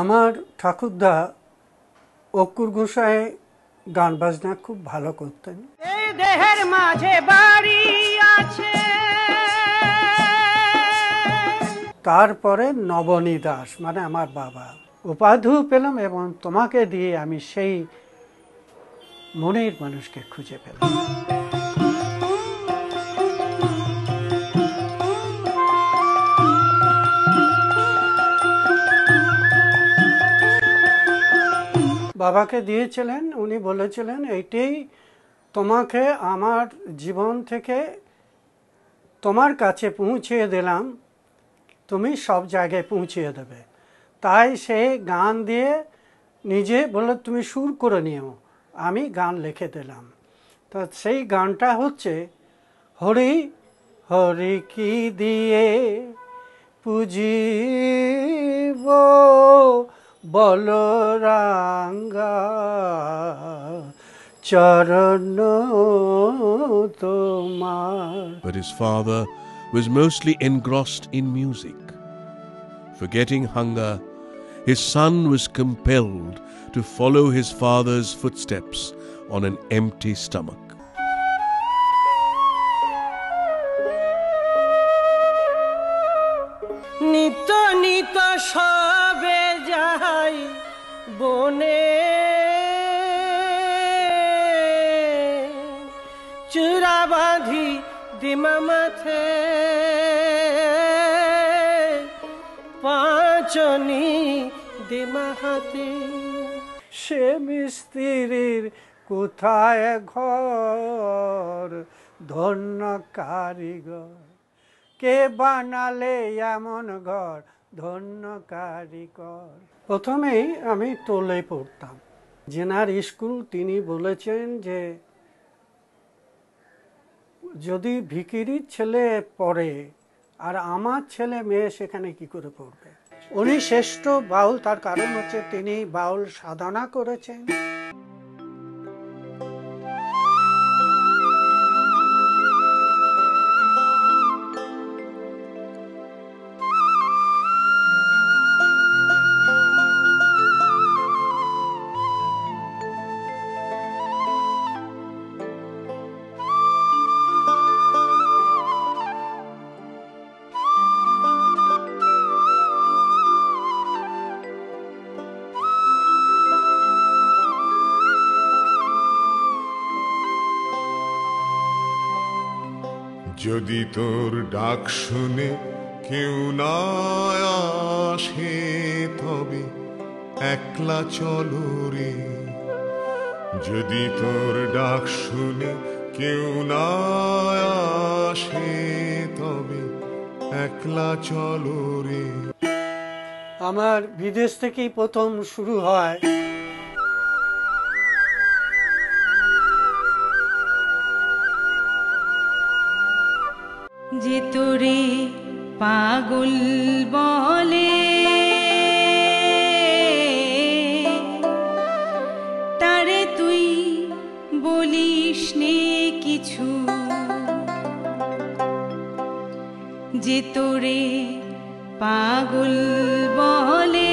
আমার ঠাকুরদা অক্কুর গোসাই গান বাজনা খুব ভালো করতেন। এই দেহের মাঝে বাড়ি আছে। তারপরে নবনী দাস মানে আমার বাবা উপাধিও পেলাম এবং তোমাকে দিয়ে আমি সেই মনের মানুষকে খুঁজে পেলাম। বাবাকে দিয়েছিলেন, উনি বলেছিলেন এইটাই তোমাকে আমার জীবন থেকে তোমার কাছে পৌঁছিয়ে দিলাম, তুমি সব জায়গায় পৌঁছিয়ে দেবে। তাই সে গান দিয়ে নিজে বলল তুমি সুর করে নিও, আমি গান লিখে দিলাম। তো সেই গানটা হচ্ছে হরি হরি কি দিয়ে পুজিব বলরাঙ্গা চরণ তোমার। But his father was mostly engrossed in music. Forgetting hunger, his son was compelled to follow his father's footsteps on an empty stomach. নিত নিত সবে যাই বনে, চূড়া বাঁধি দিমা মাথে, পাঁচনি দিমা হাতে। সে মিস্ত্রির কোথায় ঘর, ধন্য কারিগর কে বানালে এমন ঘর, ধন্য কারিগর। প্রথমেই আমি তোলে পড়তাম। জেনার স্কুল তিনি বলেছেন যে যদি ভিখিরির ছেলে পড়ে আর আমার ছেলে মেয়ে সেখানে কি করে পড়বে। উনি শ্রেষ্ঠ বাউল, তার কারণ হচ্ছে তিনি বাউল সাধনা করেছেন। যদি তোর ডাক শুনে কেউ না আসে, তবে একলা চলো রে। যদি তোর ডাক শুনে কেউ না আসে, তবে একলা চলো রে। আমার বিদেশ থেকেই প্রথম শুরু হয়। যে তোরে পাগল বলে, তারে তুই বলিস নে কিছু। যে তোরে পাগল বলে